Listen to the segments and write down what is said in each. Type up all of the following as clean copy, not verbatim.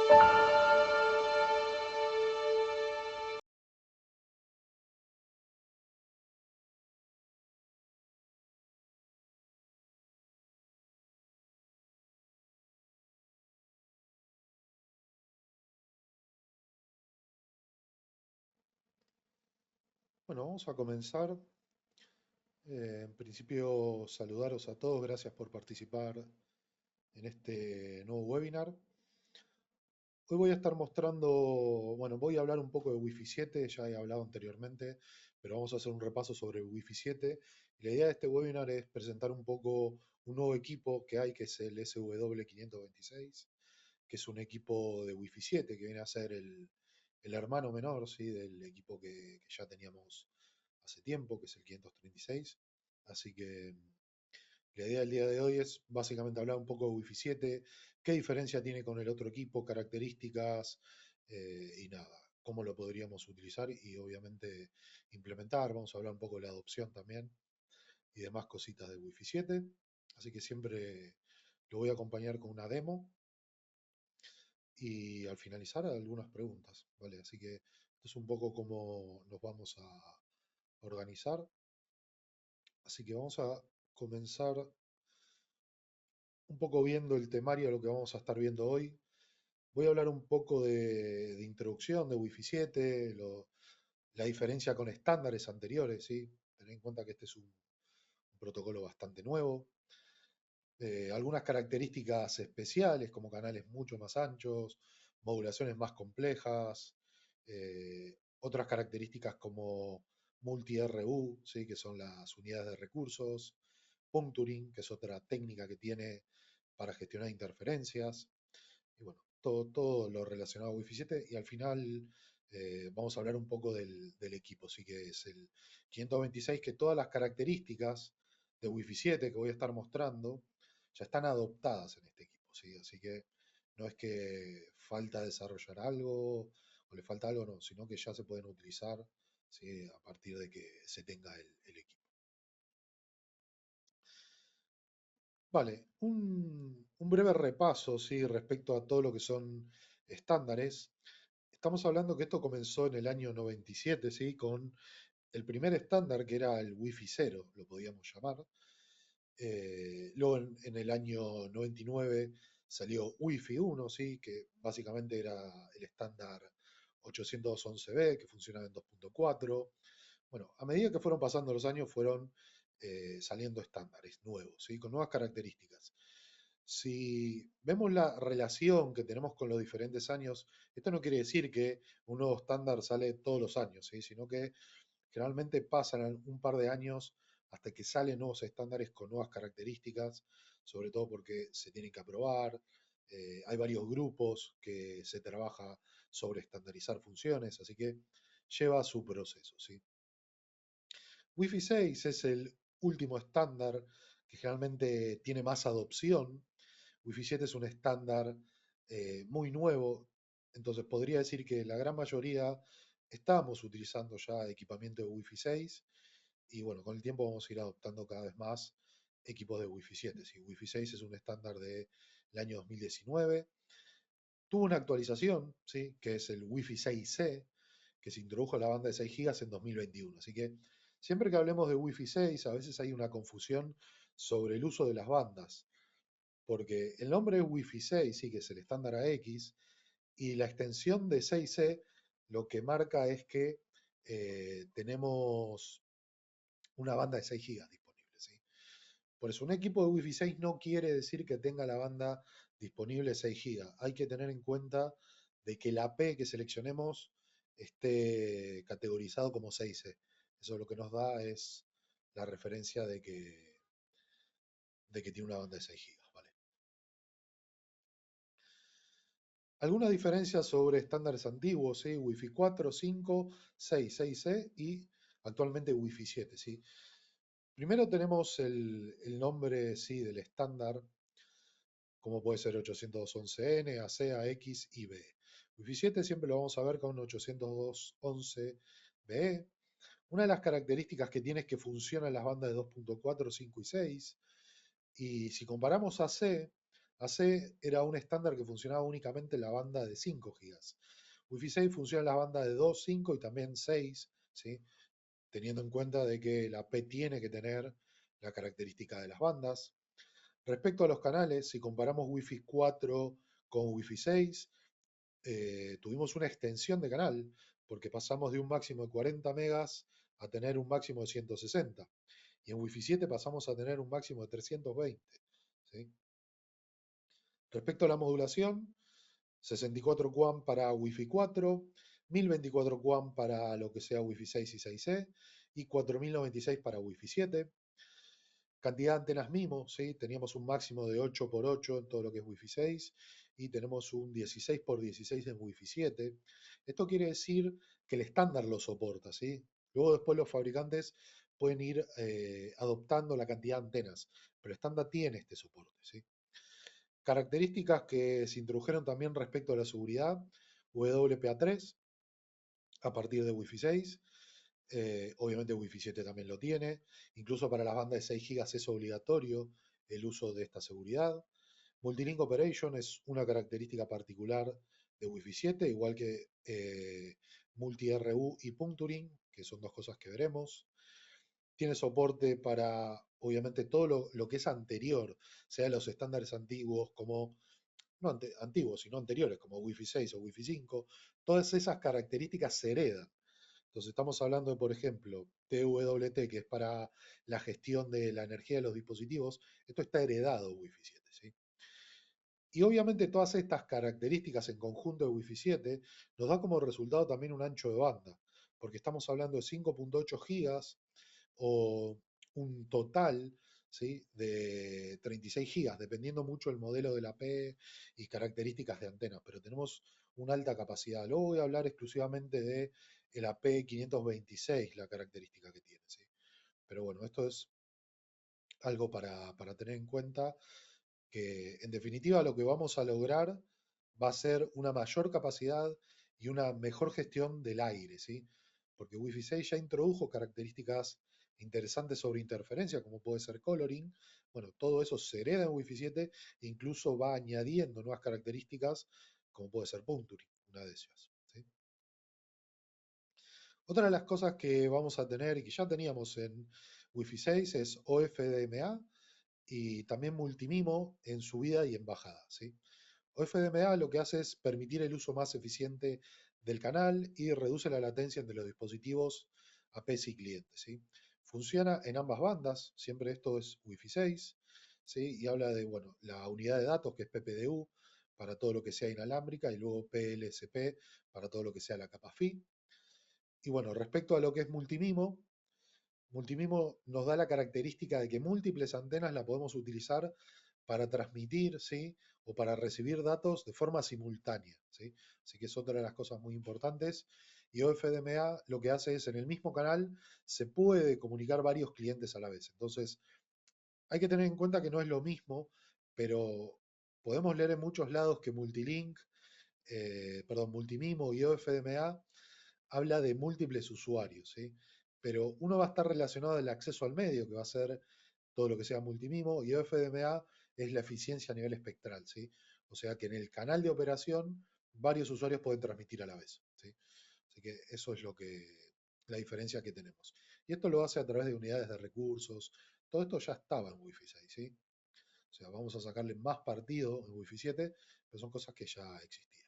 Bueno, vamos a comenzar. En principio, saludaros a todos. Gracias por participar en este nuevo webinar. Hoy voy a estar mostrando, bueno, voy a hablar un poco de Wi-Fi 7, ya he hablado anteriormente, pero vamos a hacer un repaso sobre Wi-Fi 7. Y la idea de este webinar es presentar un poco un nuevo equipo que hay, que es el SW526, que es un equipo de Wi-Fi 7, que viene a ser el hermano menor, ¿sí? Del equipo que ya teníamos hace tiempo, que es el 536. Así que la idea del día de hoy es básicamente hablar un poco de Wi-Fi 7, qué diferencia tiene con el otro equipo, características y nada, cómo lo podríamos utilizar y obviamente implementar. Vamos a hablar un poco de la adopción también y demás cositas de Wi-Fi 7. Así que siempre lo voy a acompañar con una demo y al finalizar algunas preguntas, ¿vale? Así que esto es un poco cómo nos vamos a organizar. Así que vamos a comenzar un poco viendo el temario de lo que vamos a estar viendo hoy. Voy a hablar un poco de introducción de Wi-Fi 7, la diferencia con estándares anteriores, ¿sí? Tener en cuenta que este es un protocolo bastante nuevo. Algunas características especiales como canales mucho más anchos, modulaciones más complejas, otras características como multi-RU, ¿sí? Que son las unidades de recursos, puncturing, que es otra técnica que tiene para gestionar interferencias, y bueno, todo lo relacionado a Wi-Fi 7, y al final vamos a hablar un poco del equipo, sí, que es el 526, que todas las características de Wi-Fi 7 que voy a estar mostrando ya están adoptadas en este equipo, ¿sí? Así que no es que falta desarrollar algo o le falta algo, no, sino que ya se pueden utilizar, ¿sí? A partir de que se tenga el equipo. Vale, un breve repaso, ¿sí? Respecto a todo lo que son estándares. Estamos hablando que esto comenzó en el año 97, ¿sí? Con el primer estándar que era el Wi-Fi 0, lo podíamos llamar. Luego en el año 99 salió Wi-Fi 1, ¿sí? Que básicamente era el estándar 811b, que funcionaba en 2.4. Bueno, a medida que fueron pasando los años, fueron saliendo estándares nuevos, ¿sí? Con nuevas características. Si vemos la relación que tenemos con los diferentes años, esto no quiere decir que un nuevo estándar sale todos los años, ¿sí? Sino que generalmente pasan un par de años hasta que salen nuevos estándares con nuevas características, sobre todo porque se tienen que aprobar. Hay varios grupos que se trabaja sobre estandarizar funciones, así que lleva su proceso, ¿sí? Wi-Fi 6 es el último estándar que generalmente tiene más adopción. Wi-Fi 7 es un estándar muy nuevo, entonces podría decir que la gran mayoría estamos utilizando ya equipamiento de Wi-Fi 6 y bueno, con el tiempo vamos a ir adoptando cada vez más equipos de Wi-Fi 7. Sí, Wi-Fi 6 es un estándar del año 2019. Tuvo una actualización, ¿sí? Que es el Wi-Fi 6C, que se introdujo en la banda de 6 GB en 2021. Así que siempre que hablemos de Wi-Fi 6, a veces hay una confusión sobre el uso de las bandas, porque el nombre es Wi-Fi 6, sí, que es el estándar AX, y la extensión de 6C lo que marca es que tenemos una banda de 6 GB disponible, ¿sí? Por eso, un equipo de Wi-Fi 6 no quiere decir que tenga la banda disponible 6 GB. Hay que tener en cuenta de que la P que seleccionemos esté categorizado como 6C. Eso lo que nos da es la referencia de que tiene una banda de 6 GB, ¿vale? Algunas diferencias sobre estándares antiguos, ¿sí? Wi-Fi 4, 5, 6, 6C y actualmente Wi-Fi 7, ¿sí? Primero tenemos el nombre, sí, del estándar, como puede ser 811N, AC, AX y B. Wi-Fi 7 siempre lo vamos a ver con 802.11be. Una de las características que tiene es que funciona en las bandas de 2.4, 5 y 6. Y si comparamos AC, AC era un estándar que funcionaba únicamente en la banda de 5 gigas. Wi-Fi 6 funciona en la banda de 2, 5 y también 6, ¿sí? Teniendo en cuenta de que la P tiene que tener la característica de las bandas. Respecto a los canales, si comparamos Wi-Fi 4 con Wi-Fi 6, tuvimos una extensión de canal, porque pasamos de un máximo de 40 megas a tener un máximo de 160. Y en Wi-Fi 7 pasamos a tener un máximo de 320. ¿Sí? Respecto a la modulación, 64 QAM para Wi-Fi 4, 1024 QAM para lo que sea Wi-Fi 6 y 6E y 4096 para Wi-Fi 7. Cantidad de antenas MIMO, ¿sí? Teníamos un máximo de 8 por 8 en todo lo que es Wi-Fi 6 y tenemos un 16 por 16 en Wi-Fi 7. Esto quiere decir que el estándar lo soporta, ¿sí? Luego después los fabricantes pueden ir adoptando la cantidad de antenas, pero el estándar tiene este soporte, ¿sí? Características que se introdujeron también respecto a la seguridad, WPA3 a partir de Wi-Fi 6, obviamente Wi-Fi 7 también lo tiene, incluso para las bandas de 6 gigas es obligatorio el uso de esta seguridad. Multilink Operation es una característica particular de Wi-Fi 7, igual que Multi-RU y Puncturing, que son dos cosas que veremos. Tiene soporte para, obviamente, todo lo que es anterior, sea los estándares antiguos como no antiguos, sino anteriores, como Wi-Fi 6 o Wi-Fi 5, todas esas características se heredan. Entonces estamos hablando de, por ejemplo, TWT, que es para la gestión de la energía de los dispositivos, esto está heredado Wi-Fi 7, ¿sí? Y obviamente todas estas características en conjunto de Wi-Fi 7 nos da como resultado también un ancho de banda, porque estamos hablando de 5.8 gigas o un total, ¿sí? De 36 gigas, dependiendo mucho el modelo de la P y características de antenas, pero tenemos una alta capacidad. Luego voy a hablar exclusivamente de el AP526, la característica que tiene, ¿sí? Pero bueno, esto es algo para tener en cuenta, que en definitiva lo que vamos a lograr va a ser una mayor capacidad y una mejor gestión del aire, ¿sí? Porque Wi-Fi 6 ya introdujo características interesantes sobre interferencia, como puede ser coloring. Bueno, todo eso se hereda en Wi-Fi 7 e incluso va añadiendo nuevas características, como puede ser puncturing, una de ellas, ¿sí? Otra de las cosas que vamos a tener y que ya teníamos en Wi-Fi 6 es OFDMA y también multimimo en subida y en bajada, ¿sí? OFDMA lo que hace es permitir el uso más eficiente del canal y reduce la latencia entre los dispositivos APS y clientes, ¿sí? Funciona en ambas bandas, siempre esto es Wi-Fi 6, ¿sí? Y habla de, bueno, la unidad de datos que es PPDU para todo lo que sea inalámbrica y luego PLSP para todo lo que sea la capa PHY. Y bueno, respecto a lo que es multimimo, multimimo nos da la característica de que múltiples antenas la podemos utilizar para transmitir, ¿sí? O para recibir datos de forma simultánea, ¿sí? Así que es otra de las cosas muy importantes. Y OFDMA lo que hace es, en el mismo canal, se puede comunicar varios clientes a la vez. Entonces, hay que tener en cuenta que no es lo mismo, pero podemos leer en muchos lados que Multilink, perdón, Multimimo y OFDMA habla de múltiples usuarios, ¿sí? Pero uno va a estar relacionado al acceso al medio, que va a ser todo lo que sea multimimo, y FDMA es la eficiencia a nivel espectral, ¿sí? O sea que en el canal de operación varios usuarios pueden transmitir a la vez, ¿sí? Así que eso es la diferencia que tenemos. Y esto lo hace a través de unidades de recursos. Todo esto ya estaba en Wi-Fi 6, ¿sí? O sea, vamos a sacarle más partido en Wi-Fi 7, pero son cosas que ya existían.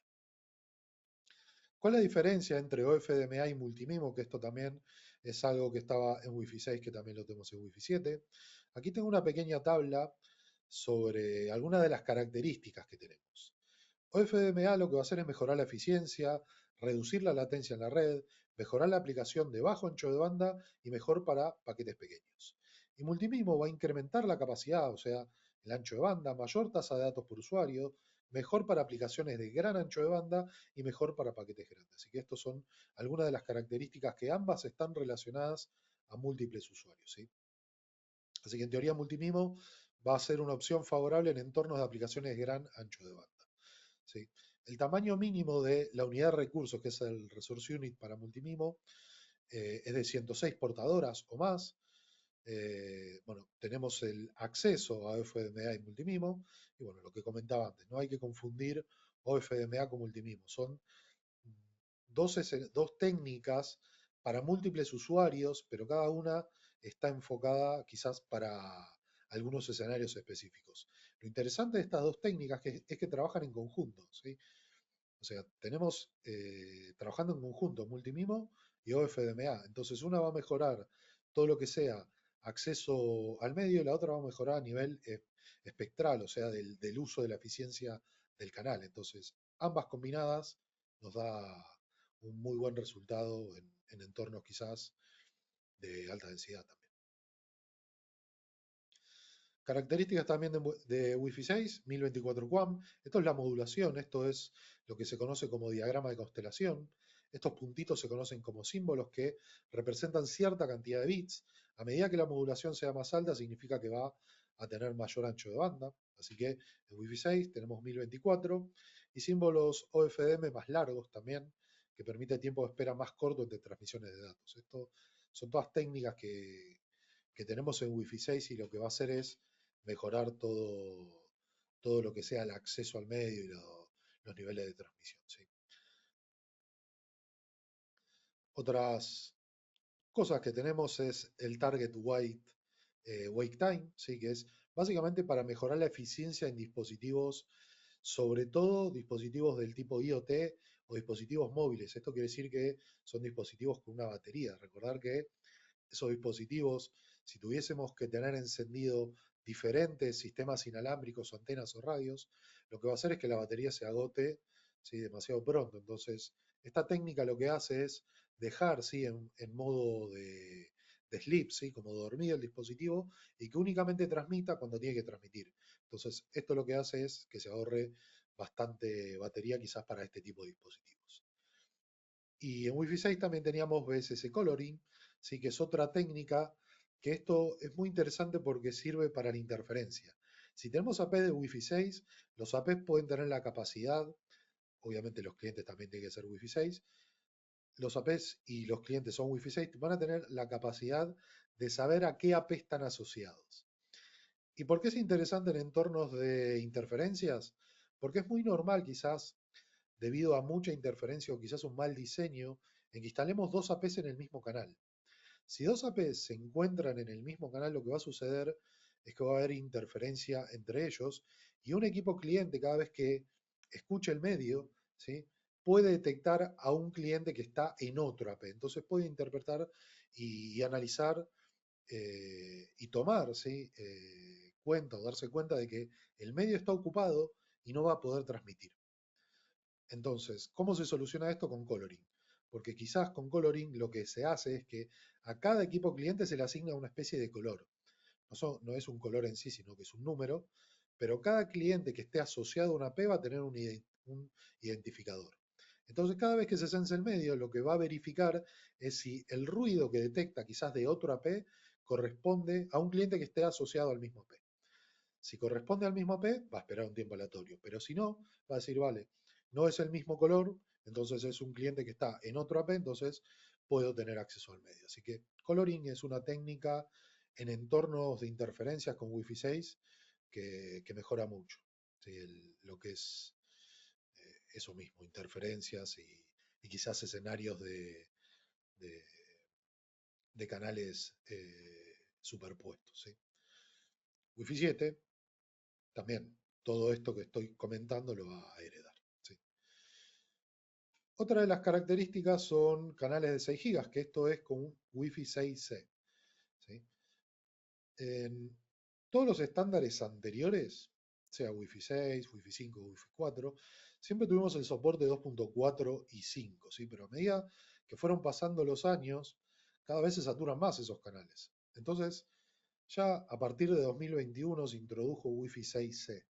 ¿Cuál es la diferencia entre OFDMA y multimimo? Que esto también es algo que estaba en Wi-Fi 6, que también lo tenemos en Wi-Fi 7. Aquí tengo una pequeña tabla sobre algunas de las características que tenemos. OFDMA lo que va a hacer es mejorar la eficiencia, reducir la latencia en la red, mejorar la aplicación de bajo ancho de banda y mejor para paquetes pequeños. Y Multimimo va a incrementar la capacidad, o sea, el ancho de banda, mayor tasa de datos por usuario, mejor para aplicaciones de gran ancho de banda y mejor para paquetes grandes. Así que estas son algunas de las características que ambas están relacionadas a múltiples usuarios, ¿sí? Así que en teoría Multimimo va a ser una opción favorable en entornos de aplicaciones de gran ancho de banda, ¿sí? El tamaño mínimo de la unidad de recursos, que es el Resource Unit para Multimimo, es de 106 portadoras o más. Bueno, tenemos el acceso a OFDMA y multimimo, y bueno, lo que comentaba antes, no hay que confundir OFDMA con multimimo, son dos técnicas para múltiples usuarios, pero cada una está enfocada quizás para algunos escenarios específicos. Lo interesante de estas dos técnicas es que trabajan en conjunto, ¿sí? O sea, tenemos trabajando en conjunto multimimo y OFDMA. Entonces, una va a mejorar todo lo que sea acceso al medio y la otra va a mejorar a nivel espectral, o sea, del uso de la eficiencia del canal. Entonces, ambas combinadas nos da un muy buen resultado en entornos quizás de alta densidad también. Características también de Wi-Fi 6, 1024 QAM. Esto es la modulación, esto es lo que se conoce como diagrama de constelación. Estos puntitos se conocen como símbolos que representan cierta cantidad de bits. A medida que la modulación sea más alta, significa que va a tener mayor ancho de banda. Así que en Wi-Fi 6 tenemos 1024 y símbolos OFDM más largos también, que permite tiempo de espera más corto entre transmisiones de datos. Esto son todas técnicas que tenemos en Wi-Fi 6 y lo que va a hacer es mejorar todo lo que sea el acceso al medio y los niveles de transmisión. ¿Sí? Otras cosas que tenemos es el Target Wake Time, ¿sí? Que es básicamente para mejorar la eficiencia en dispositivos, sobre todo dispositivos del tipo IoT o dispositivos móviles. Esto quiere decir que son dispositivos con una batería. Recordar que esos dispositivos, si tuviésemos que tener encendido diferentes sistemas inalámbricos, antenas o radios, lo que va a hacer es que la batería se agote, ¿sí? Demasiado pronto. Entonces, esta técnica lo que hace es dejar, ¿sí? en modo de sleep, ¿sí? Como dormir el dispositivo y que únicamente transmita cuando tiene que transmitir. Entonces, esto lo que hace es que se ahorre bastante batería quizás para este tipo de dispositivos. Y en Wi-Fi 6 también teníamos BSS Coloring, ¿sí? Que es otra técnica que esto es muy interesante porque sirve para la interferencia. Si tenemos AP de Wi-Fi 6, los APs pueden tener la capacidad, obviamente los clientes también tienen que ser Wi-Fi 6, los APs y los clientes son Wi-Fi 6, van a tener la capacidad de saber a qué AP están asociados. ¿Y por qué es interesante en entornos de interferencias? Porque es muy normal quizás debido a mucha interferencia o quizás un mal diseño, en que instalemos dos APs en el mismo canal. Si dos APs se encuentran en el mismo canal, lo que va a suceder es que va a haber interferencia entre ellos y un equipo cliente cada vez que escuche el medio, ¿sí? Puede detectar a un cliente que está en otro AP. Entonces puede interpretar y analizar y tomar, ¿sí? Cuenta o darse cuenta de que el medio está ocupado y no va a poder transmitir. Entonces, ¿cómo se soluciona esto con coloring? Porque quizás con coloring lo que se hace es que a cada equipo cliente se le asigna una especie de color. No es un color en sí, sino que es un número, pero cada cliente que esté asociado a una P va a tener un identificador. Entonces, cada vez que se sense el medio, lo que va a verificar es si el ruido que detecta quizás de otro AP corresponde a un cliente que esté asociado al mismo AP. Si corresponde al mismo AP, va a esperar un tiempo aleatorio, pero si no, va a decir, vale, no es el mismo color, entonces es un cliente que está en otro AP, entonces puedo tener acceso al medio. Así que coloring es una técnica en entornos de interferencias con Wi-Fi 6 que mejora mucho, ¿sí? Lo que es eso mismo, interferencias y quizás escenarios de- de canales superpuestos. ¿Sí? Wi-Fi 7 también todo esto que estoy comentando lo va a heredar. ¿Sí? Otra de las características son canales de 6 gigas, que esto es con un Wi-Fi 6C. ¿Sí? En todos los estándares anteriores, sea Wi-Fi 6, Wi-Fi 5, Wi-Fi 4, siempre tuvimos el soporte 2.4 y 5, ¿sí? Pero a medida que fueron pasando los años, cada vez se saturan más esos canales. Entonces, ya a partir de 2021 se introdujo Wi-Fi 6C.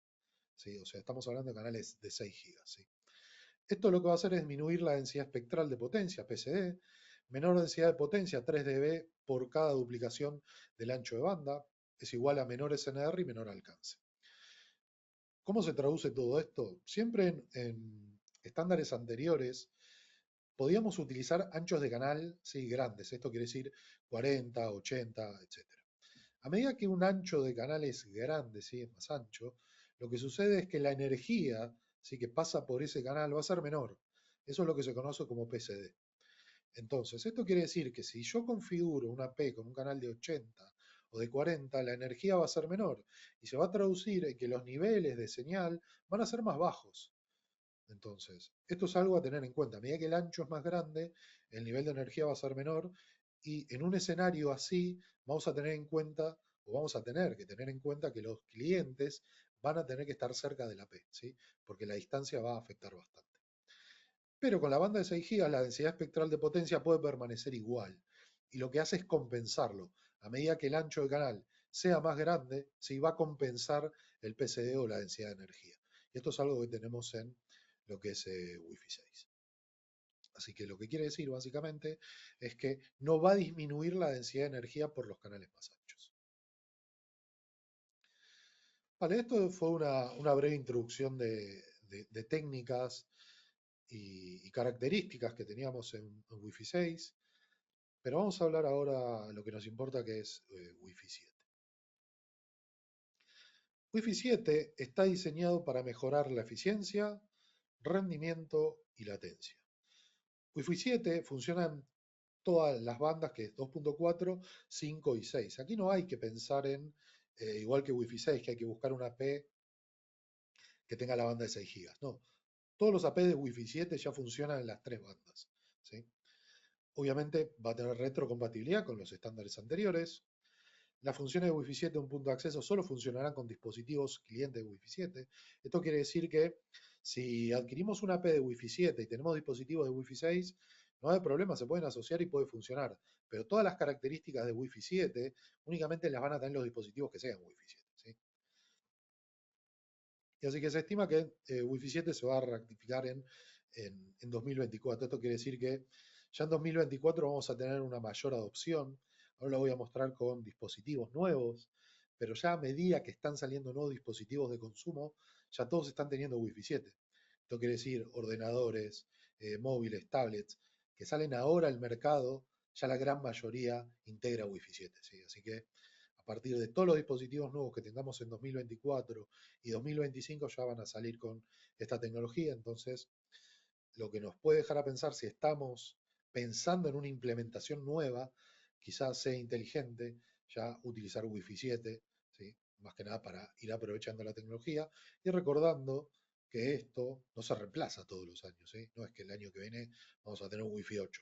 ¿Sí? O sea, estamos hablando de canales de 6 GB. ¿Sí? Esto lo que va a hacer es disminuir la densidad espectral de potencia, PCD, menor densidad de potencia, 3 dB por cada duplicación del ancho de banda, es igual a menor SNR y menor alcance. ¿Cómo se traduce todo esto? Siempre en estándares anteriores podíamos utilizar anchos de canal, sí, grandes, esto quiere decir 40, 80, etc. A medida que un ancho de canal es grande, ¿sí? Es más ancho, lo que sucede es que la energía, ¿sí? Que pasa por ese canal va a ser menor. Eso es lo que se conoce como PCD. Entonces, esto quiere decir que si yo configuro una P con un canal de 80 o de 40, la energía va a ser menor y se va a traducir en que los niveles de señal van a ser más bajos. Entonces, esto es algo a tener en cuenta. A medida que el ancho es más grande, el nivel de energía va a ser menor y en un escenario así vamos a tener en cuenta o vamos a tener que tener en cuenta que los clientes van a tener que estar cerca de la P, ¿sí? Porque la distancia va a afectar bastante. Pero con la banda de 6 GB la densidad espectral de potencia puede permanecer igual y lo que hace es compensarlo. A medida que el ancho de canal sea más grande, se va a compensar el PCD o la densidad de energía. Y esto es algo que tenemos en lo que es Wi-Fi 6. Así que lo que quiere decir básicamente es que no va a disminuir la densidad de energía por los canales más anchos. Vale, esto fue una breve introducción de técnicas y características que teníamos en Wi-Fi 6, pero vamos a hablar ahora lo que nos importa, que es Wi-Fi 7. Wi-Fi 7 está diseñado para mejorar la eficiencia, rendimiento y latencia. Wi-Fi 7 funciona en todas las bandas, que es 2.4, 5 y 6. Aquí no hay que pensar en, igual que Wi-Fi 6, que hay que buscar una AP que tenga la banda de 6 GB. No, todos los AP de Wi-Fi 7 ya funcionan en las tres bandas, ¿sí? Obviamente va a tener retrocompatibilidad con los estándares anteriores. Las funciones de Wi-Fi 7 un punto de acceso solo funcionarán con dispositivos clientes de Wi-Fi 7. Esto quiere decir que si adquirimos una AP de Wi-Fi 7 y tenemos dispositivos de Wi-Fi 6, no hay problema, se pueden asociar y puede funcionar. Pero todas las características de Wi-Fi 7 únicamente las van a tener los dispositivos que sean Wi-Fi 7, ¿sí? Y así que se estima que Wi-Fi 7 se va a rectificar en 2024. Esto quiere decir que ya en 2024 vamos a tener una mayor adopción. Ahora lo voy a mostrar con dispositivos nuevos, pero ya a medida que están saliendo nuevos dispositivos de consumo, ya todos están teniendo Wi-Fi 7. Esto quiere decir ordenadores, móviles, tablets, que salen ahora al mercado, ya la gran mayoría integra Wi-Fi 7, ¿sí? Así que a partir de todos los dispositivos nuevos que tengamos en 2024 y 2025 ya van a salir con esta tecnología. Entonces, lo que nos puede dejar a pensar si estamos pensando en una implementación nueva, quizás sea inteligente ya utilizar Wi-Fi 7, ¿sí? Más que nada para ir aprovechando la tecnología y recordando que esto no se reemplaza todos los años, ¿sí? No es que el año que viene vamos a tener un Wi-Fi 8.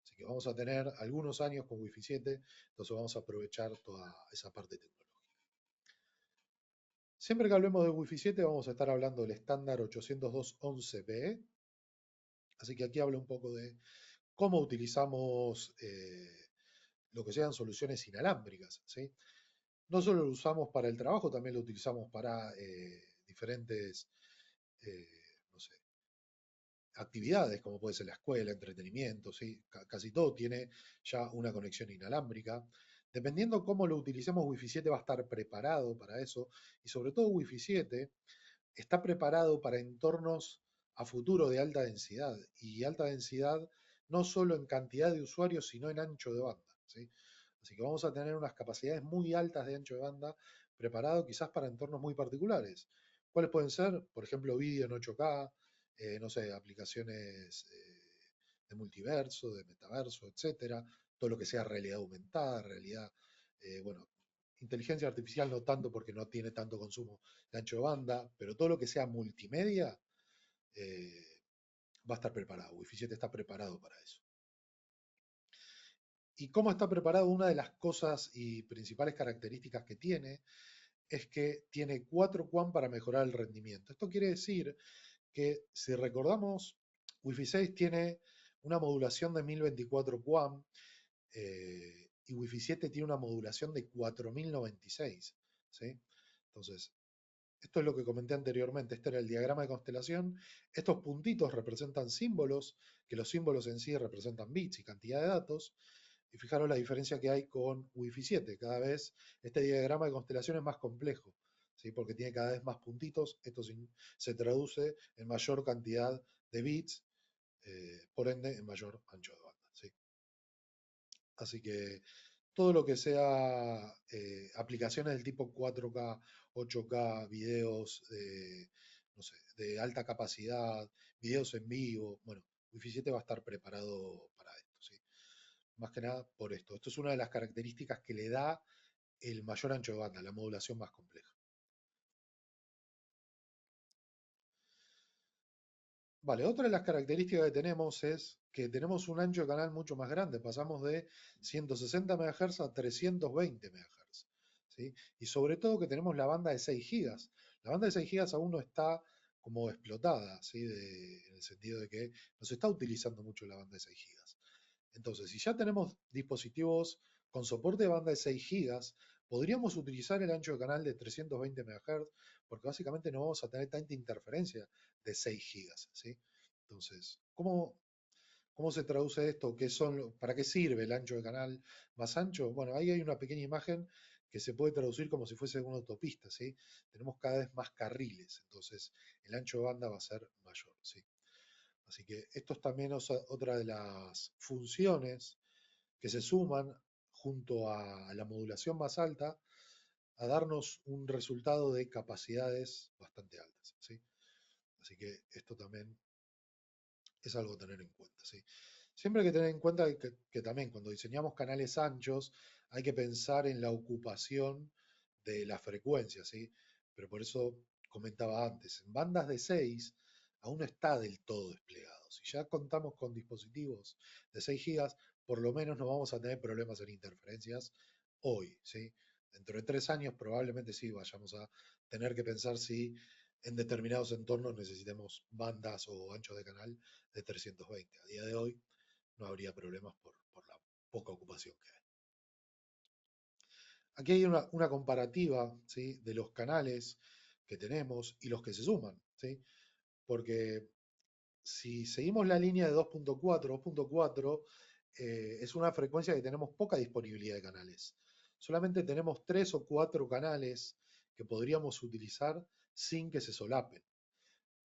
Así que vamos a tener algunos años con Wi-Fi 7, entonces vamos a aprovechar toda esa parte tecnológica. Siempre que hablemos de Wi-Fi 7 vamos a estar hablando del estándar 802.11b, así que aquí hablo un poco de cómo utilizamos lo que sean soluciones inalámbricas, ¿sí? No solo lo usamos para el trabajo, también lo utilizamos para diferentes, eh, no sé, actividades, como puede ser la escuela, entretenimiento, ¿sí? Casi todo tiene ya una conexión inalámbrica. Dependiendo cómo lo utilicemos, Wi-Fi 7 va a estar preparado para eso, y sobre todo Wi-Fi 7 está preparado para entornos a futuro de alta densidad, y alta densidad no solo en cantidad de usuarios, sino en ancho de banda, ¿sí? Así que vamos a tener unas capacidades muy altas de ancho de banda preparado quizás para entornos muy particulares. ¿Cuáles pueden ser? Por ejemplo, vídeo en 8K, no sé, aplicaciones de multiverso, de metaverso, etcétera. Todo lo que sea realidad aumentada, realidad, bueno, inteligencia artificial no tanto porque no tiene tanto consumo de ancho de banda, pero todo lo que sea multimedia eh, va a estar preparado. Wi-Fi 7 está preparado para eso. ¿Y cómo está preparado? Una de las cosas y principales características que tiene es que tiene 4 QAM para mejorar el rendimiento. Esto quiere decir que si recordamos, Wi-Fi 6 tiene una modulación de 1024 QAM y Wi-Fi 7 tiene una modulación de 4096, ¿sí? Entonces, esto es lo que comenté anteriormente, este era el diagrama de constelación. Estos puntitos representan símbolos, que los símbolos en sí representan bits y cantidad de datos. Y fijaros la diferencia que hay con Wi-Fi 7. Cada vez este diagrama de constelación es más complejo, ¿sí? Porque tiene cada vez más puntitos. Esto se traduce en mayor cantidad de bits, por ende en mayor ancho de banda, ¿sí? Así que todo lo que sea aplicaciones del tipo 4K, 8K, videos no sé, de alta capacidad, videos en vivo. Bueno, Wi-Fi 7 va a estar preparado para esto, ¿sí? Más que nada por esto. Esto es una de las características que le da el mayor ancho de banda, la modulación más compleja. Vale, otra de las características que tenemos es que tenemos un ancho de canal mucho más grande. Pasamos de 160 MHz a 320 MHz, ¿sí? Y sobre todo que tenemos la banda de 6 gigas. La banda de 6 gigas aún no está como explotada, ¿sí? En el sentido de que no se está utilizando mucho la banda de 6 gigas. Entonces, si ya tenemos dispositivos con soporte de banda de 6 gigas, podríamos utilizar el ancho de canal de 320 MHz, porque básicamente no vamos a tener tanta interferencia de 6 gigas, ¿sí? Entonces, ¿cómo se traduce esto? ¿Para qué sirve el ancho de canal más ancho? Bueno, ahí hay una pequeña imagen que se puede traducir como si fuese una autopista, ¿sí? Tenemos cada vez más carriles, entonces el ancho de banda va a ser mayor, ¿sí? Así que esto es también otra de las funciones que se suman junto a la modulación más alta a darnos un resultado de capacidades bastante altas, ¿sí? Así que esto también es algo a tener en cuenta, ¿sí? Siempre hay que tener en cuenta que también cuando diseñamos canales anchos hay que pensar en la ocupación de la frecuencia, ¿sí? Pero por eso comentaba antes, en bandas de 6 aún no está del todo desplegado. Si ya contamos con dispositivos de 6 gigas, por lo menos no vamos a tener problemas en interferencias hoy, ¿sí? Dentro de 3 años probablemente sí vayamos a tener que pensar si en determinados entornos necesitemos bandas o anchos de canal de 320. A día de hoy no habría problemas por la poca ocupación que hay. Aquí hay una comparativa, ¿sí? De los canales que tenemos y los que se suman, ¿sí? Porque si seguimos la línea de 2.4 es una frecuencia que tenemos poca disponibilidad de canales. Solamente tenemos 3 o 4 canales que podríamos utilizar sin que se solapen.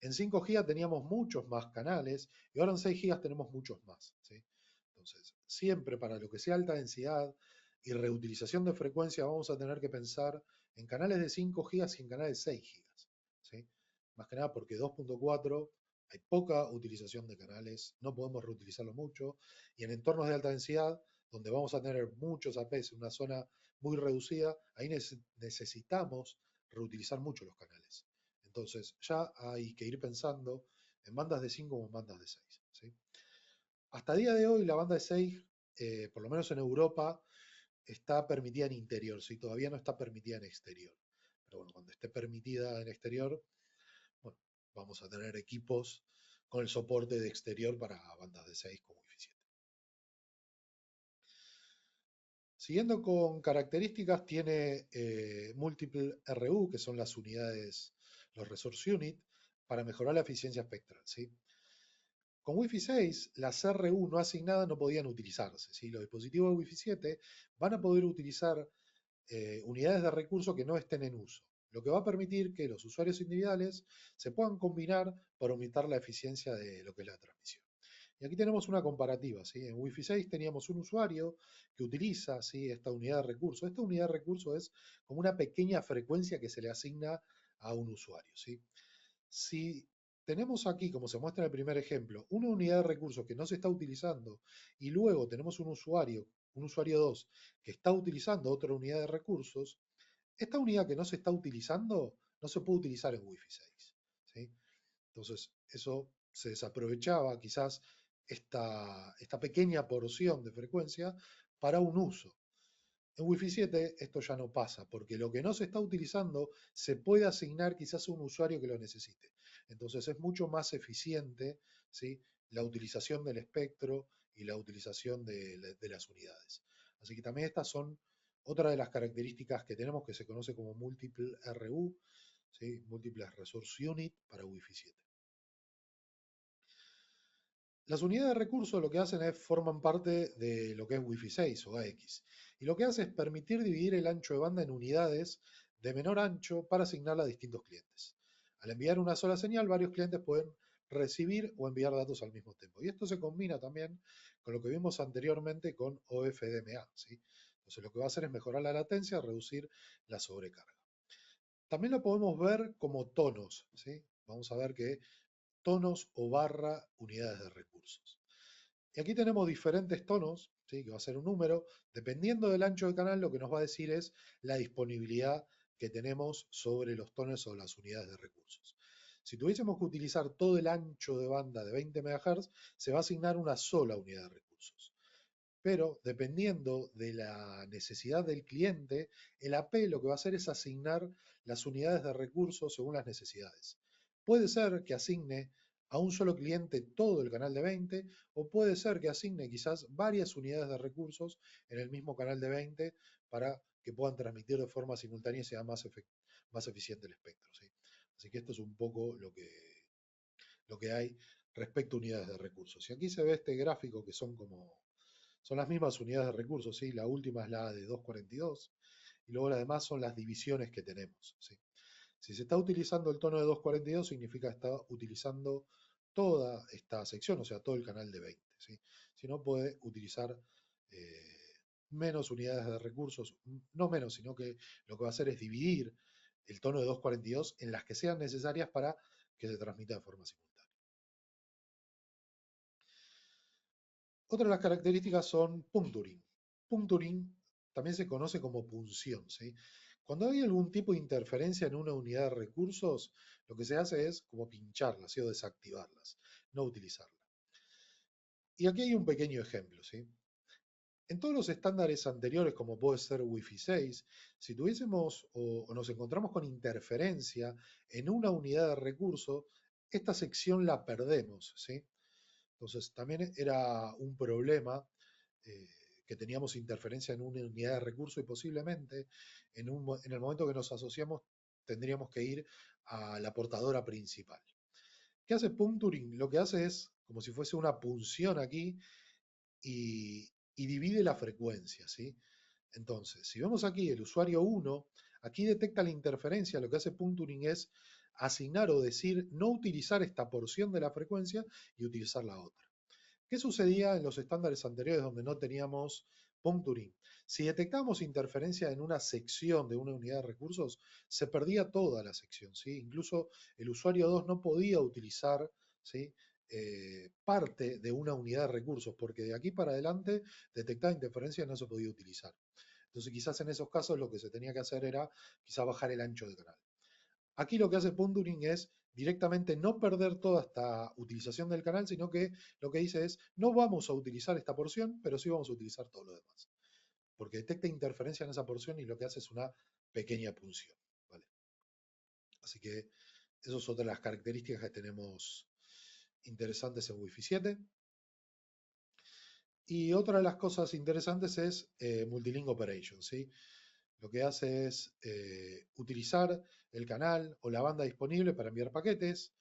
En 5 gigas teníamos muchos más canales y ahora en 6 gigas tenemos muchos más, ¿sí? Entonces, siempre para lo que sea alta densidad y reutilización de frecuencia vamos a tener que pensar en canales de 5 gigas y en canales de 6 gigas, ¿sí? Más que nada porque 2.4 hay poca utilización de canales, no podemos reutilizarlo mucho y en entornos de alta densidad donde vamos a tener muchos APs en una zona muy reducida, ahí necesitamos reutilizar mucho los canales. Entonces ya hay que ir pensando en bandas de 5 o en bandas de 6, ¿sí? Hasta el día de hoy la banda de 6, por lo menos en Europa, está permitida en interior, ¿sí? Todavía no está permitida en exterior. Pero bueno, cuando esté permitida en exterior, bueno, vamos a tener equipos con el soporte de exterior para bandas de 6 con Wi-Fi 7. Siguiendo con características, tiene Multiple RU, que son las unidades, los Resource Unit, para mejorar la eficiencia espectral, ¿sí? Con Wi-Fi 6, las RU no asignadas no podían utilizarse, ¿sí? Los dispositivos de Wi-Fi 7 van a poder utilizar unidades de recursos que no estén en uso, lo que va a permitir que los usuarios individuales se puedan combinar para aumentar la eficiencia de lo que es la transmisión. Y aquí tenemos una comparativa, ¿sí? En Wi-Fi 6 teníamos un usuario que utiliza, ¿sí? Esta unidad de recursos. Esta unidad de recursos es como una pequeña frecuencia que se le asigna a un usuario, ¿sí? Si tenemos aquí, como se muestra en el primer ejemplo, una unidad de recursos que no se está utilizando y luego tenemos un usuario 2, que está utilizando otra unidad de recursos, esta unidad que no se está utilizando no se puede utilizar en Wi-Fi 6, ¿sí? Entonces, eso se desaprovechaba quizás esta pequeña porción de frecuencia para un uso. En Wi-Fi 7 esto ya no pasa, porque lo que no se está utilizando se puede asignar quizás a un usuario que lo necesite. Entonces es mucho más eficiente, ¿sí? La utilización del espectro y la utilización de las unidades. Así que también estas son otra de las características que tenemos que se conoce como Multiple RU, ¿sí? Múltiples Resource Unit para Wi-Fi 7. Las unidades de recursos lo que hacen es forman parte de lo que es Wi-Fi 6 o AX. Y lo que hace es permitir dividir el ancho de banda en unidades de menor ancho para asignarla a distintos clientes. Al enviar una sola señal, varios clientes pueden recibir o enviar datos al mismo tiempo. Y esto se combina también con lo que vimos anteriormente con OFDMA, ¿sí? Entonces lo que va a hacer es mejorar la latencia, reducir la sobrecarga. También lo podemos ver como tonos, ¿sí? Vamos a ver que tonos o barra unidades de recursos. Y aquí tenemos diferentes tonos, ¿sí? Que va a ser un número. Dependiendo del ancho de canal, lo que nos va a decir es la disponibilidad que tenemos sobre los tonos o las unidades de recursos. Si tuviésemos que utilizar todo el ancho de banda de 20 MHz, se va a asignar una sola unidad de recursos. Pero dependiendo de la necesidad del cliente, el AP lo que va a hacer es asignar las unidades de recursos según las necesidades. Puede ser que asigne a un solo cliente todo el canal de 20 o puede ser que asigne quizás varias unidades de recursos en el mismo canal de 20 para que puedan transmitir de forma simultánea y sea más eficiente el espectro. ¿Sí? Así que esto es un poco lo que hay respecto a unidades de recursos. Y aquí se ve este gráfico que son las mismas unidades de recursos, ¿sí? La última es la de 242 y luego las demás son las divisiones que tenemos, ¿sí? Si se está utilizando el tono de 242 significa que está utilizando toda esta sección, o sea, todo el canal de 20, ¿sí? Si no, puede utilizar menos unidades de recursos, no menos, sino que lo que va a hacer es dividir el tono de 242 en las que sean necesarias para que se transmita de forma simultánea. Otra de las características son puncturing. Puncturing también se conoce como punción, ¿sí? Cuando hay algún tipo de interferencia en una unidad de recursos, lo que se hace es como pincharlas, ¿sí? O desactivarlas, no utilizarlas. Y aquí hay un pequeño ejemplo, ¿sí? En todos los estándares anteriores, como puede ser Wi-Fi 6, si tuviésemos o nos encontramos con interferencia en una unidad de recurso, esta sección la perdemos, ¿sí? Entonces también era un problema eh, que teníamos interferencia en una unidad de recurso y posiblemente en el momento que nos asociamos tendríamos que ir a la portadora principal. ¿Qué hace Puncturing? Lo que hace es como si fuese una punción aquí y divide la frecuencia, ¿sí? Entonces, si vemos aquí el usuario 1, aquí detecta la interferencia, lo que hace Puncturing es asignar o decir no utilizar esta porción de la frecuencia y utilizar la otra. ¿Qué sucedía en los estándares anteriores donde no teníamos puncturing? Si detectábamos interferencia en una sección de una unidad de recursos, se perdía toda la sección, ¿sí? Incluso el usuario 2 no podía utilizar, ¿sí? Parte de una unidad de recursos, porque de aquí para adelante detectar interferencia no se podía utilizar. Entonces quizás en esos casos lo que se tenía que hacer era quizás bajar el ancho de canal. Aquí lo que hace Punturing es directamente no perder toda esta utilización del canal, sino que lo que dice es, no vamos a utilizar esta porción, pero sí vamos a utilizar todo lo demás. Porque detecta interferencia en esa porción y lo que hace es una pequeña punción. ¿Vale? Así que eso es otra de las características que tenemos interesantes en Wi-Fi 7. Y otra de las cosas interesantes es Multilink Operation, ¿sí? Lo que hace es utilizar el canal o la banda disponible para enviar paquetes.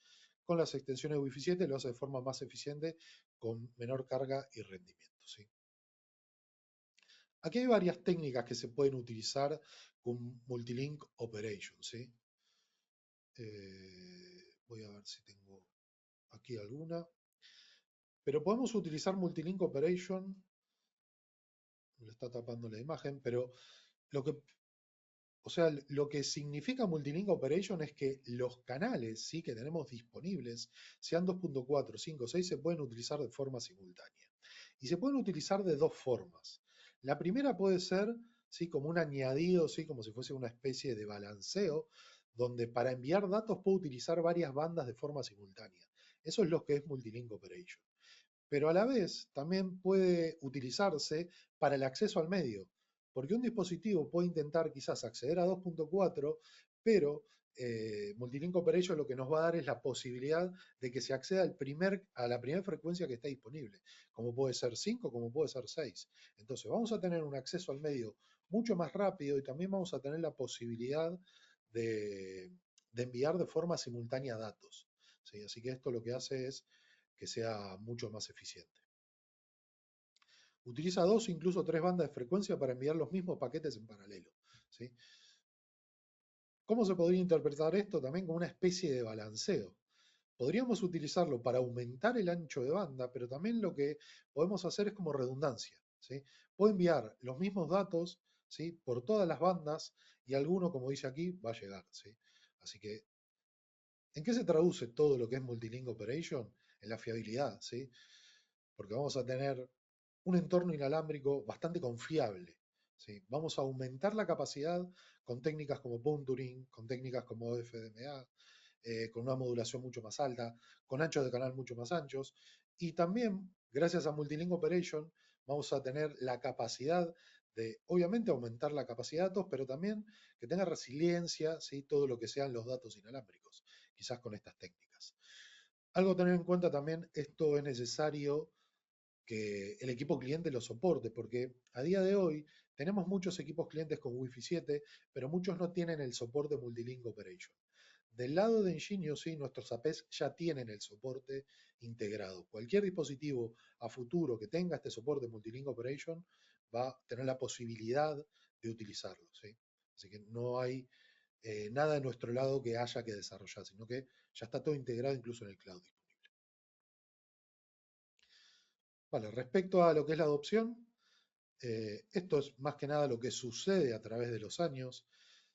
Con las extensiones Wi-Fi 7 lo hace de forma más eficiente, con menor carga y rendimiento, ¿sí? Aquí hay varias técnicas que se pueden utilizar con Multilink Operation, ¿sí? Voy a ver si tengo aquí alguna. Pero podemos utilizar Multilink Operation, me lo está tapando la imagen, pero lo que O sea, lo que significa Multilink Operation es que los canales, ¿sí? Que tenemos disponibles, sean 2.4, 5, 6, se pueden utilizar de forma simultánea. Y se pueden utilizar de dos formas. La primera puede ser, ¿sí? Como un añadido, ¿sí? Como si fuese una especie de balanceo, donde para enviar datos puedo utilizar varias bandas de forma simultánea. Eso es lo que es Multilink Operation. Pero a la vez también puede utilizarse para el acceso al medio, porque un dispositivo puede intentar quizás acceder a 2.4, pero Multilink Operation lo que nos va a dar es la posibilidad de que se acceda a la primera frecuencia que está disponible, como puede ser 5, como puede ser 6. Entonces vamos a tener un acceso al medio mucho más rápido y también vamos a tener la posibilidad de, de enviar de forma simultánea datos, ¿sí? Así que esto lo que hace es que sea mucho más eficiente. Utiliza dos, incluso tres bandas de frecuencia para enviar los mismos paquetes en paralelo, ¿sí? ¿Cómo se podría interpretar esto? También como una especie de balanceo. Podríamos utilizarlo para aumentar el ancho de banda, pero también lo que podemos hacer es como redundancia. ¿sí? Puede enviar los mismos datos, ¿sí? Por todas las bandas y alguno, como dice aquí, va a llegar, ¿sí? Así que, ¿en qué se traduce todo lo que es Multilink Operation? En la fiabilidad, ¿sí? Porque vamos a tener un entorno inalámbrico bastante confiable, ¿sí? Vamos a aumentar la capacidad con técnicas como Punturing, con técnicas como FDMA, con una modulación mucho más alta, con anchos de canal mucho más anchos, y también, gracias a Multilink Operation, vamos a tener la capacidad de, obviamente, aumentar la capacidad de datos, pero también que tenga resiliencia, ¿sí? Todo lo que sean los datos inalámbricos, quizás con estas técnicas. Algo a tener en cuenta también, esto es necesario que el equipo cliente lo soporte, porque a día de hoy tenemos muchos equipos clientes con Wi-Fi 7, pero muchos no tienen el soporte Multilink Operation. Del lado de Ingenio, sí, nuestros APs ya tienen el soporte integrado. Cualquier dispositivo a futuro que tenga este soporte Multilink Operation va a tener la posibilidad de utilizarlo, ¿sí? Así que no hay nada de nuestro lado que haya que desarrollar, sino que ya está todo integrado incluso en el cloud disponible. Vale, respecto a lo que es la adopción, esto es más que nada lo que sucede a través de los años,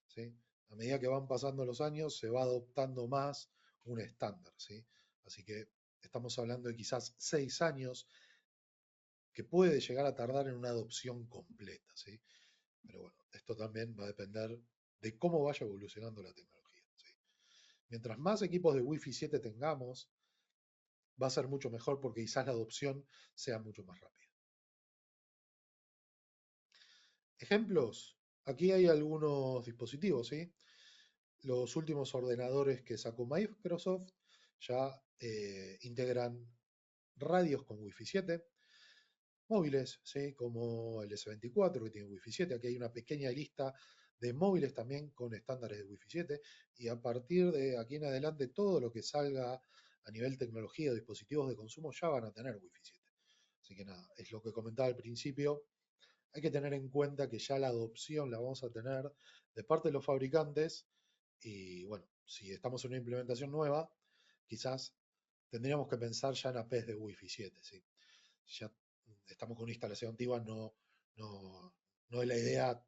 ¿sí? A medida que van pasando los años se va adoptando más un estándar, ¿sí? Así que estamos hablando de quizás 6 años que puede llegar a tardar en una adopción completa, ¿sí? Pero bueno, esto también va a depender de cómo vaya evolucionando la tecnología, ¿sí? Mientras más equipos de Wi-Fi 7 tengamos, va a ser mucho mejor porque quizás la adopción sea mucho más rápida. Ejemplos, aquí hay algunos dispositivos, ¿sí? Los últimos ordenadores que sacó Microsoft ya integran radios con Wi-Fi 7, móviles, ¿sí? Como el S24 que tiene Wi-Fi 7. Aquí hay una pequeña lista de móviles también con estándares de Wi-Fi 7 y a partir de aquí en adelante todo lo que salga a nivel tecnología o dispositivos de consumo ya van a tener Wi-Fi 7. Así que nada, es lo que comentaba al principio. Hay que tener en cuenta que ya la adopción la vamos a tener de parte de los fabricantes y bueno, si estamos en una implementación nueva, quizás tendríamos que pensar ya en APs de Wi-Fi 7, ¿sí? Ya estamos con una instalación antigua, no, no es la idea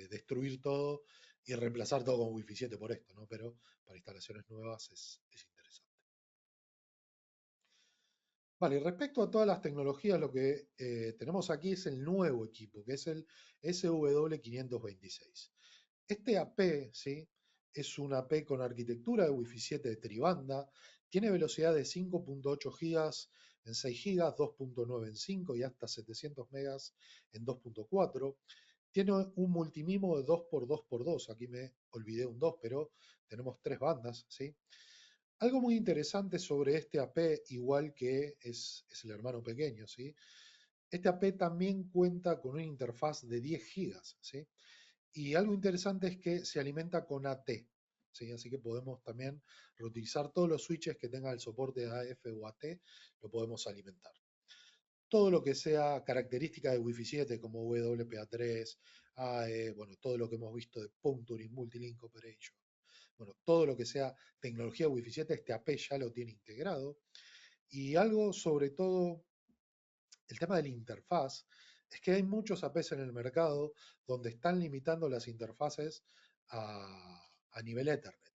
destruir todo y reemplazar todo con Wi-Fi 7 por esto, ¿no? Pero para instalaciones nuevas es interesante. Vale, y respecto a todas las tecnologías, lo que tenemos aquí es el nuevo equipo, que es el SW526. Este AP, ¿sí? Es un AP con arquitectura de Wi-Fi 7 de tribanda, tiene velocidad de 5.8 gigas en 6 gigas, 2.9 en 5 y hasta 700 megas en 2.4. Tiene un multimimo de 2x2x2, aquí me olvidé un 2, pero tenemos 3 bandas, ¿sí? Algo muy interesante sobre este AP, igual que es el hermano pequeño, ¿sí? Este AP también cuenta con una interfaz de 10 gigas, ¿sí? Y algo interesante es que se alimenta con AT, ¿sí? Así que podemos también reutilizar todos los switches que tengan el soporte de AF o AT, lo podemos alimentar. Todo lo que sea característica de Wi-Fi 7 como WPA3, AE, bueno, todo lo que hemos visto de Puncturing, Multilink Operation, bueno, todo lo que sea tecnología Wi-Fi 7, este AP ya lo tiene integrado. Y algo sobre todo, el tema de la interfaz, es que hay muchos APs en el mercado donde están limitando las interfaces a nivel Ethernet,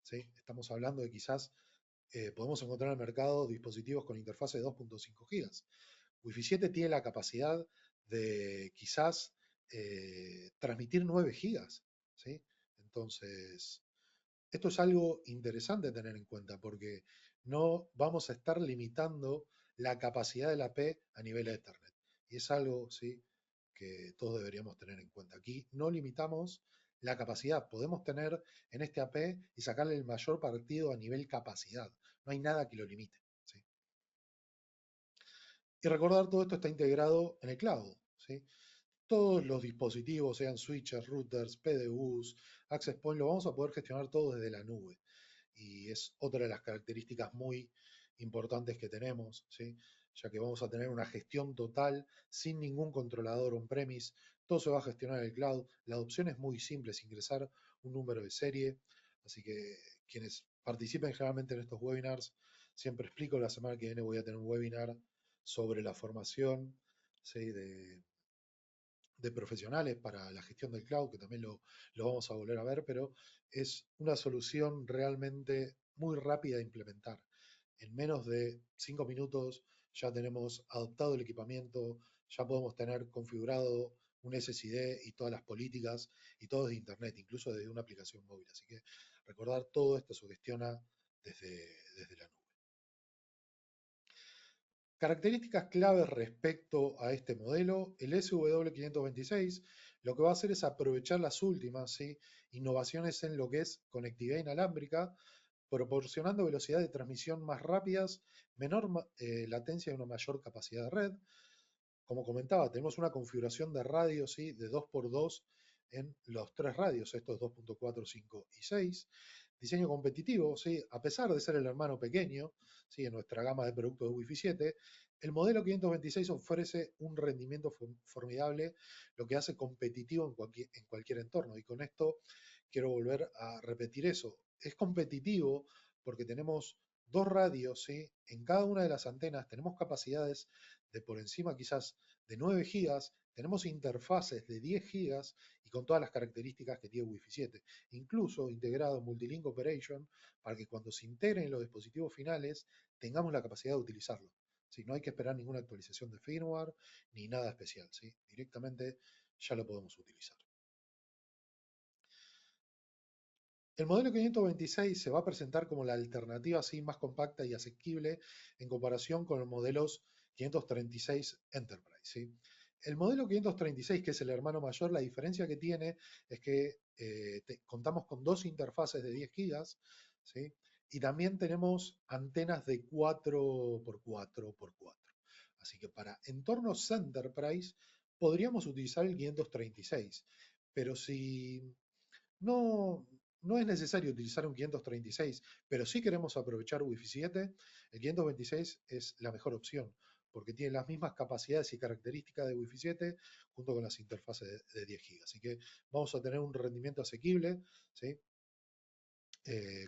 ¿sí? Estamos hablando de quizás, podemos encontrar en el mercado dispositivos con interfaz de 2.5 gigas. Wi-Fi 7 tiene la capacidad de quizás transmitir 9 gigas, ¿sí? Entonces, esto es algo interesante a tener en cuenta porque no vamos a estar limitando la capacidad de la P a nivel Ethernet. Y es algo, sí, que todos deberíamos tener en cuenta. Aquí no limitamos la capacidad. Podemos tener en este AP y sacarle el mayor partido a nivel capacidad. No hay nada que lo limite, ¿sí? Y recordar, todo esto está integrado en el cloud, ¿sí? Todos los dispositivos, sean switches, routers, PDUs, access point, lo vamos a poder gestionar todo desde la nube. Y es otra de las características muy importantes que tenemos, ¿sí? Ya que vamos a tener una gestión total sin ningún controlador on-premise, todo se va a gestionar en el cloud, la adopción es muy simple, es ingresar un número de serie, así que quienes participen generalmente en estos webinars, siempre explico, la semana que viene voy a tener un webinar sobre la formación, ¿sí? De profesionales para la gestión del cloud, que también lo vamos a volver a ver, pero es una solución realmente muy rápida de implementar. En menos de 5 minutos ya tenemos adoptado el equipamiento, ya podemos tener configurado un SSID y todas las políticas y todo de Internet, incluso desde una aplicación móvil. Así que recordar todo esto se gestiona desde la nube. Características claves respecto a este modelo, el SW526 lo que va a hacer es aprovechar las últimas, ¿sí? Innovaciones en lo que es conectividad inalámbrica, proporcionando velocidad de transmisión más rápidas, menor latencia y una mayor capacidad de red. Como comentaba, tenemos una configuración de radio, ¿sí? De 2x2 en los tres radios, estos 2.4, 5 y 6. Diseño competitivo, ¿sí? A pesar de ser el hermano pequeño, ¿sí? En nuestra gama de productos de Wi-Fi 7, el modelo 526 ofrece un rendimiento formidable, lo que hace competitivo en cualquier entorno. Y con esto quiero volver a repetir eso. Es competitivo porque tenemos dos radios, ¿sí? En cada una de las antenas tenemos capacidades de por encima quizás de 9 gigas, tenemos interfaces de 10 gigas y con todas las características que tiene Wi-Fi 7, incluso integrado Multilink Operation para que cuando se integren en los dispositivos finales tengamos la capacidad de utilizarlo. ¿Sí? No hay que esperar ninguna actualización de firmware ni nada especial, ¿sí? Directamente ya lo podemos utilizar. El modelo 526 se va a presentar como la alternativa así más compacta y asequible en comparación con los modelos 536 Enterprise, ¿sí? El modelo 536, que es el hermano mayor, la diferencia que tiene es que contamos con dos interfaces de 10 gigas, ¿sí? Y también tenemos antenas de 4x4x4. Así que para entornos Enterprise podríamos utilizar el 536, pero si no, no es necesario utilizar un 536, pero si queremos aprovechar Wi-Fi 7, el 526 es la mejor opción, porque tiene las mismas capacidades y características de Wi-Fi 7 junto con las interfaces de 10 GB. Así que vamos a tener un rendimiento asequible, ¿sí?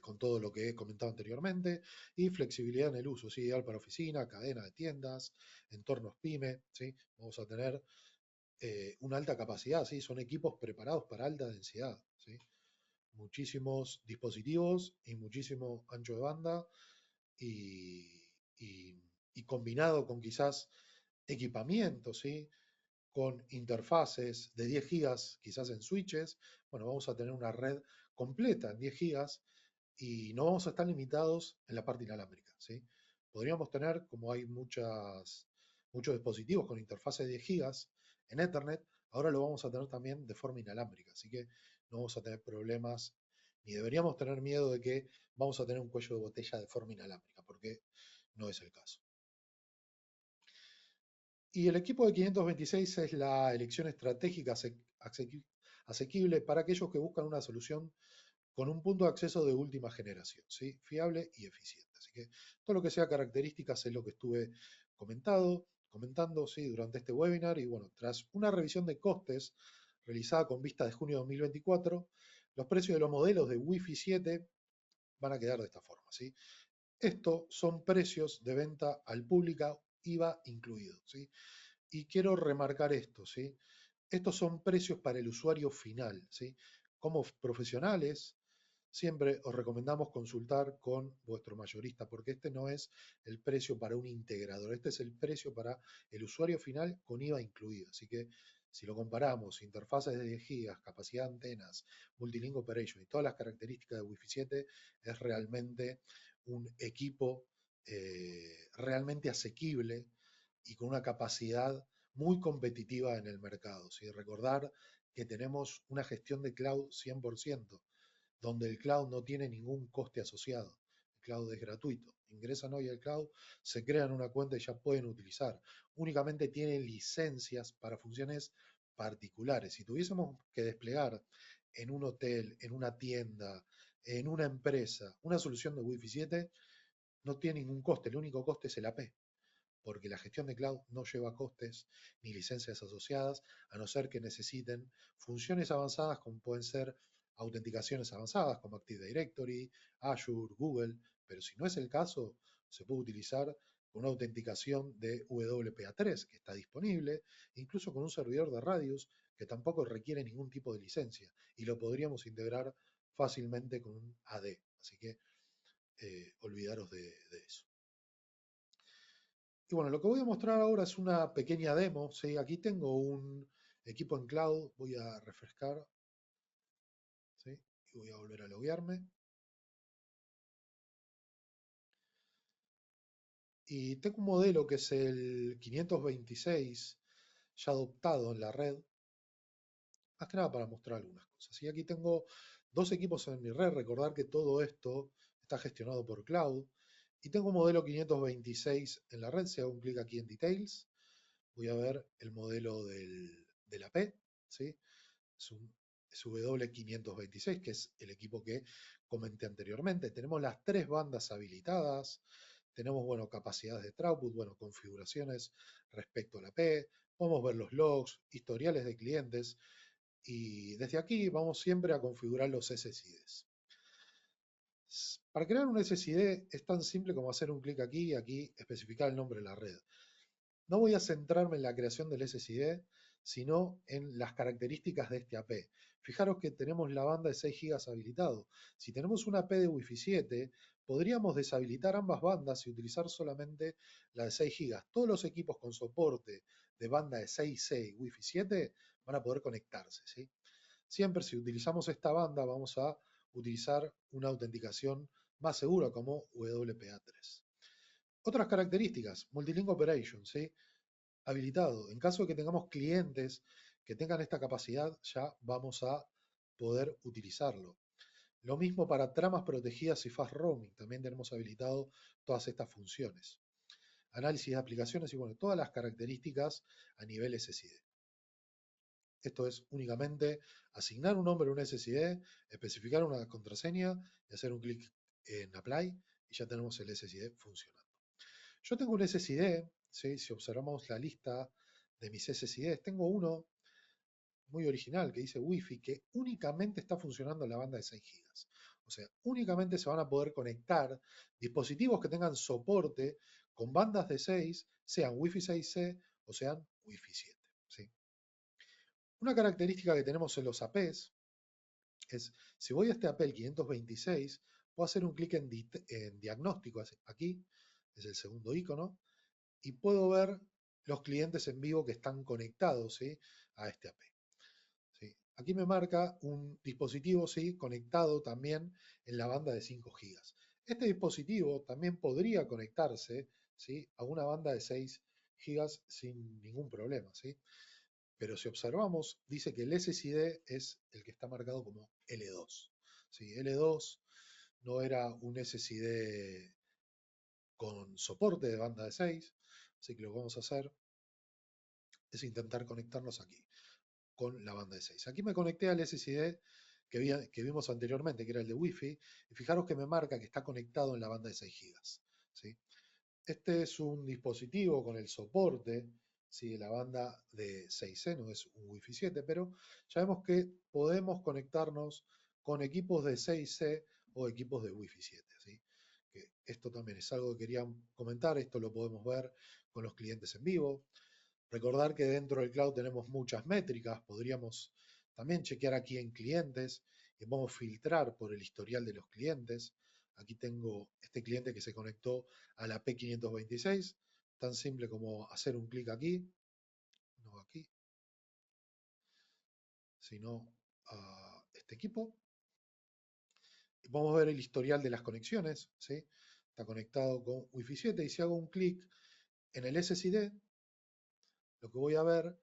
Con todo lo que he comentado anteriormente, y flexibilidad en el uso, ¿sí? Ideal para oficina, cadena de tiendas, entornos pyme, ¿sí? Vamos a tener una alta capacidad, ¿sí? Son equipos preparados para alta densidad, ¿sí? Muchísimos dispositivos y muchísimo ancho de banda y, y combinado con quizás equipamiento, ¿sí? Con interfaces de 10 gigas quizás en switches, bueno, vamos a tener una red completa en 10 gigas y no vamos a estar limitados en la parte inalámbrica, ¿sí? Podríamos tener, como hay muchos dispositivos con interfaz de 10 gigas en Ethernet, ahora lo vamos a tener también de forma inalámbrica, así que no vamos a tener problemas ni deberíamos tener miedo de que vamos a tener un cuello de botella de forma inalámbrica, porque no es el caso. Y el equipo de 526 es la elección estratégica asequible para aquellos que buscan una solución con un punto de acceso de última generación, ¿sí? Fiable y eficiente. Así que todo lo que sea características es lo que estuve comentando, ¿sí? Durante este webinar. Y bueno, tras una revisión de costes realizada con vista de junio de 2024, los precios de los modelos de Wi-Fi 7 van a quedar de esta forma, ¿sí? Estos son precios de venta al público, IVA incluido, ¿sí? Y quiero remarcar esto, ¿sí? Estos son precios para el usuario final, ¿sí? Como profesionales, siempre os recomendamos consultar con vuestro mayorista, porque este no es el precio para un integrador, este es el precio para el usuario final con IVA incluido. Así que si lo comparamos, interfaces de 10 GB, capacidad de antenas, multilink operation y todas las características de Wi-Fi 7, es realmente un equipo realmente asequible y con una capacidad muy competitiva en el mercado, ¿sí? Recordar que tenemos una gestión de cloud 100%, donde el cloud no tiene ningún coste asociado. El cloud es gratuito. Ingresan hoy al cloud, se crean una cuenta y ya pueden utilizar. Únicamente tienen licencias para funciones particulares. Si tuviésemos que desplegar en un hotel, en una tienda, en una empresa, una solución de Wi-Fi 7, no tiene ningún coste. El único coste es el AP, porque la gestión de cloud no lleva costes ni licencias asociadas, a no ser que necesiten funciones avanzadas como pueden ser autenticaciones avanzadas como Active Directory, Azure, Google, pero si no es el caso, se puede utilizar con una autenticación de WPA3 que está disponible, incluso con un servidor de radios que tampoco requiere ningún tipo de licencia y lo podríamos integrar fácilmente con un AD. Así que olvidaros de eso. Y bueno, lo que voy a mostrar ahora es una pequeña demo. ¿Sí? Aquí tengo un equipo en cloud, voy a refrescar, ¿sí? Y voy a volver a loguearme. Y tengo un modelo que es el 526 ya adoptado en la red, más que nada para mostrar algunas cosas. Y aquí tengo dos equipos en mi red, recordar que todo esto está gestionado por cloud. Y tengo un modelo 526 en la red, si hago un clic aquí en Details, voy a ver el modelo de la P, ¿sí? Es un W526, que es el equipo que comenté anteriormente. Tenemos las tres bandas habilitadas, tenemos, bueno, capacidades de throughput, bueno, configuraciones respecto a la P, podemos ver los logs, historiales de clientes, y desde aquí vamos siempre a configurar los SSIDs. Para crear un SSID es tan simple como hacer un clic aquí y aquí especificar el nombre de la red. No voy a centrarme en la creación del SSID, sino en las características de este AP. Fijaros que tenemos la banda de 6 GB habilitado. Si tenemos una AP de Wi-Fi 7, podríamos deshabilitar ambas bandas y utilizar solamente la de 6 GB. Todos los equipos con soporte de banda de 6C y Wi-Fi 7 van a poder conectarse, ¿sí? Siempre si utilizamos esta banda vamos a utilizar una autenticación más segura como WPA3. Otras características, Multilink Operation, ¿sí? Habilitado. En caso de que tengamos clientes que tengan esta capacidad, ya vamos a poder utilizarlo. Lo mismo para tramas protegidas y fast roaming. También tenemos habilitado todas estas funciones. Análisis de aplicaciones y bueno, todas las características a nivel SSID. Esto es únicamente asignar un nombre a un SSID, especificar una contraseña y hacer un clic en Apply y ya tenemos el SSID funcionando. Yo tengo un SSID, ¿sí? Si observamos la lista de mis SSIDs, tengo uno muy original que dice Wi-Fi que únicamente está funcionando en la banda de 6 GB. O sea, únicamente se van a poder conectar dispositivos que tengan soporte con bandas de 6, sean Wi-Fi 6C o sean Wi-Fi 7. ¿Sí? Una característica que tenemos en los APs es, si voy a este AP el 526, puedo hacer un clic en diagnóstico aquí, es el segundo icono, y puedo ver los clientes en vivo que están conectados, ¿sí? A este AP. ¿Sí? Aquí me marca un dispositivo, ¿sí? Conectado también en la banda de 5 GB. Este dispositivo también podría conectarse, ¿sí? A una banda de 6 GB sin ningún problema, ¿sí? Pero si observamos, dice que el SSID es el que está marcado como L2. ¿Sí? L2 no era un SSID con soporte de banda de 6, así que lo que vamos a hacer es intentar conectarnos aquí con la banda de 6. Aquí me conecté al SSID que vimos anteriormente, que era el de Wi-Fi, y fijaros que me marca que está conectado en la banda de 6 GB. ¿Sí? Este es un dispositivo con el soporte, ¿sí? De la banda de 6C, no es un Wi-Fi 7, pero ya vemos que podemos conectarnos con equipos de 6C o equipos de Wi-Fi 7. ¿Sí? Que esto también es algo que quería comentar, esto lo podemos ver con los clientes en vivo. Recordar que dentro del cloud tenemos muchas métricas, podríamos también chequear aquí en clientes y podemos filtrar por el historial de los clientes. Aquí tengo este cliente que se conectó a la P526, tan simple como hacer un clic aquí, no aquí, sino a este equipo. Y podemos ver el historial de las conexiones, ¿sí? Está conectado con Wi-Fi 7 y si hago un clic en el SSID, lo que voy a ver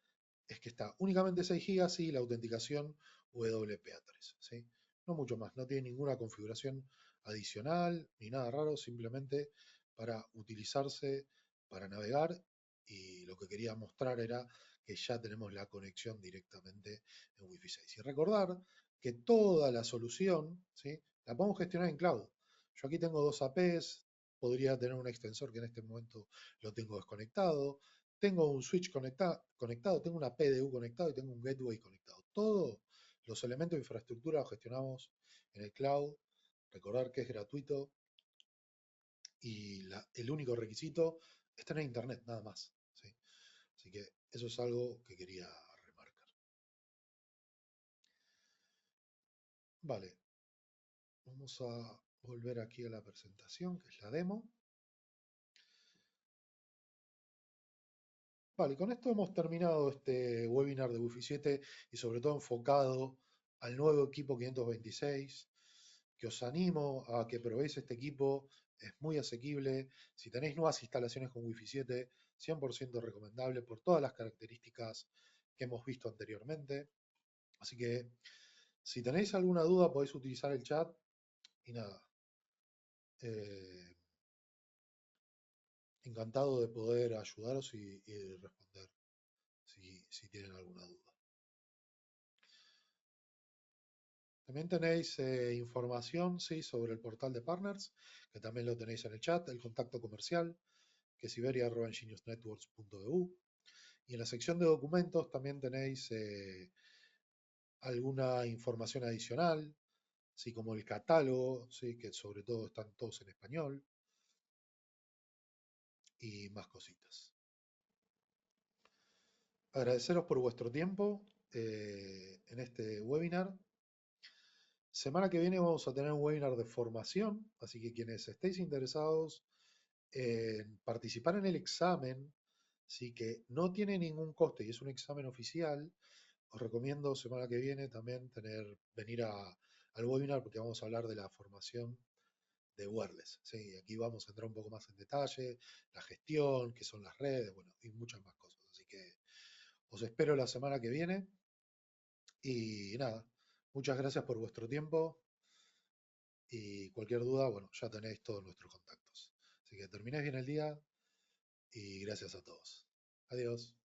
es que está únicamente 6 GB y la autenticación WPA3. ¿Sí? No mucho más, no tiene ninguna configuración adicional ni nada raro, simplemente para utilizarse para navegar y lo que quería mostrar era que ya tenemos la conexión directamente en Wi-Fi 6. Y recordar que toda la solución, ¿sí? La podemos gestionar en cloud. Yo aquí tengo dos APs, podría tener un extensor que en este momento lo tengo desconectado, tengo un switch conectado, tengo una PDU conectado y tengo un gateway conectado. Todos los elementos de infraestructura los gestionamos en el cloud. Recordar que es gratuito y el único requisito es tener internet, nada más. ¿Sí? Así que eso es algo que quería remarcar. Vale, vamos a volver aquí a la presentación, que es la demo. Vale, con esto hemos terminado este webinar de Wi-Fi 7 y sobre todo enfocado al nuevo equipo 526, que os animo a que probéis este equipo, es muy asequible. Si tenéis nuevas instalaciones con Wi-Fi 7, 100% recomendable por todas las características que hemos visto anteriormente. Así que si tenéis alguna duda podéis utilizar el chat y nada. eh, Encantado de poder ayudaros y responder si tienen alguna duda. También tenéis información, sí, sobre el portal de partners, que también lo tenéis en el chat, el contacto comercial, que es iberia@ingeniusnetworks.eu. Y en la sección de documentos también tenéis alguna información adicional, sí, como el catálogo, sí, que sobre todo están todos en español, y más cositas. Agradeceros por vuestro tiempo en este webinar. Semana que viene vamos a tener un webinar de formación, así que quienes estéis interesados en participar en el examen, sí que no tiene ningún coste y es un examen oficial, os recomiendo semana que viene también venir al webinar porque vamos a hablar de la formación de wireless. ¿Sí? Aquí vamos a entrar un poco más en detalle, la gestión, qué son las redes, bueno, y muchas más cosas. Así que os espero la semana que viene y nada, muchas gracias por vuestro tiempo y cualquier duda, bueno, ya tenéis todos nuestros contactos. Así que terminéis bien el día y gracias a todos. Adiós.